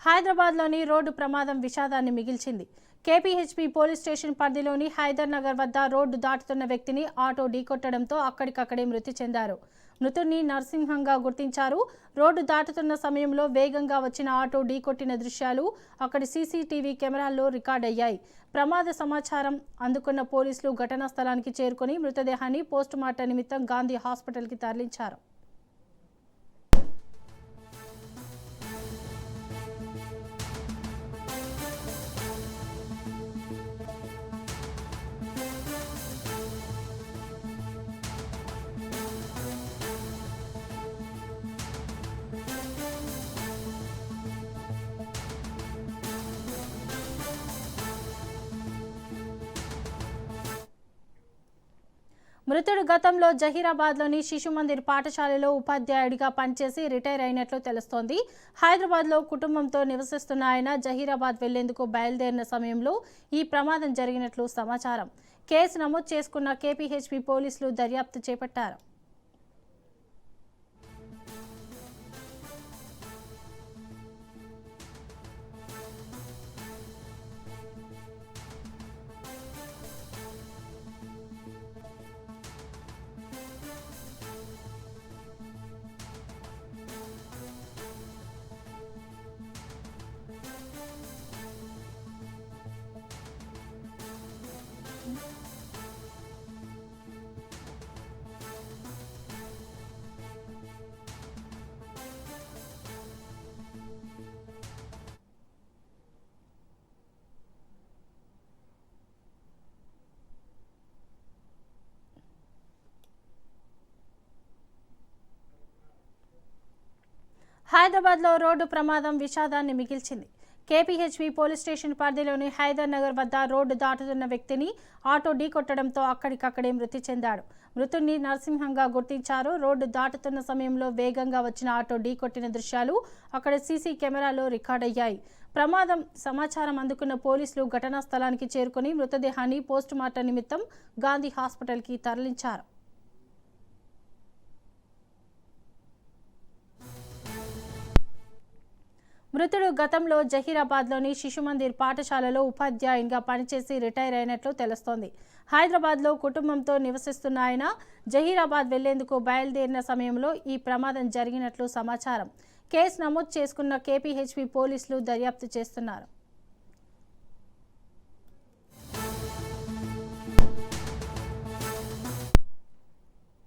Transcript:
హైదరాబాద్లోని రోడ్డు ప్రమాదం విషాదాన్ని మిగిల్చింది. కేపీహెచ్పీ పోలీస్ స్టేషన్ పరిధిలోని హైదర్ నగర్ వద్ద రోడ్డు దాటుతున్న వ్యక్తిని ఆటో ఢీకొట్టడంతో అక్కడికక్కడే మృతి చెందారు. మృతుడిని నరసింహంగా గుర్తించారు. రోడ్డు దాటుతున్న సమయంలో వేగంగా వచ్చిన ఆటో ఢీకొట్టిన దృశ్యాలు అక్కడి సీసీటీవీ కెమెరాల్లో రికార్డయ్యాయి. ప్రమాద సమాచారం అందుకున్న పోలీసులు ఘటనా స్థలానికి చేరుకొని మృతదేహాన్ని పోస్టుమార్టం నిమిత్తం గాంధీ హాస్పిటల్కి తరలించారు. మృతుడు గతంలో జహీరాబాద్లోని శిశుమందిర్ పాఠశాలలో ఉపాధ్యాయుడిగా పనిచేసి రిటైర్ అయినట్లు తెలుస్తోంది. హైదరాబాద్లో కుటుంబంతో నివసిస్తున్న ఆయన జహీరాబాద్ వెళ్లేందుకు బయలుదేరిన సమయంలో ఈ ప్రమాదం జరిగినట్లు సమాచారం. కేసు నమోదు చేసుకున్న కేపీహెచ్పీ పోలీసులు దర్యాప్తు చేపట్టారు. హైదరాబాద్లో రోడ్డు ప్రమాదం విషాదాన్ని మిగిల్చింది. కేపీహెచ్పీ పోలీస్ స్టేషన్ పరిధిలోని హైదర్ నగర్ వద్ద రోడ్డు దాటుతున్న వ్యక్తిని ఆటో ఢీకొట్టడంతో అక్కడికక్కడే మృతి చెందాడు. మృతుడిని నరసింహంగా గుర్తించారు. రోడ్డు దాటుతున్న సమయంలో వేగంగా వచ్చిన ఆటో ఢీకొట్టిన దృశ్యాలు అక్కడ సీసీ కెమెరాలో రికార్డయ్యాయి. ప్రమాదం సమాచారం అందుకున్న పోలీసులు ఘటనా స్థలానికి చేరుకుని మృతదేహాన్ని పోస్టుమార్టం నిమిత్తం గాంధీ హాస్పిటల్కి తరలించారు. మృతుడు గతంలో జహీరాబాద్లోని శిశుమందిర్ పాఠశాలలో ఉపాధ్యాయునిగా పనిచేసి రిటైర్ అయినట్లు తెలుస్తోంది. హైదరాబాద్లో కుటుంబంతో నివసిస్తున్న ఆయన జహీరాబాద్ వెళ్లేందుకు బయలుదేరిన సమయంలో ఈ ప్రమాదం జరిగినట్లు సమాచారం. కేసు నమోదు చేసుకున్న కేపీహెచ్పీ పోలీసులు దర్యాప్తు చేస్తున్నారు.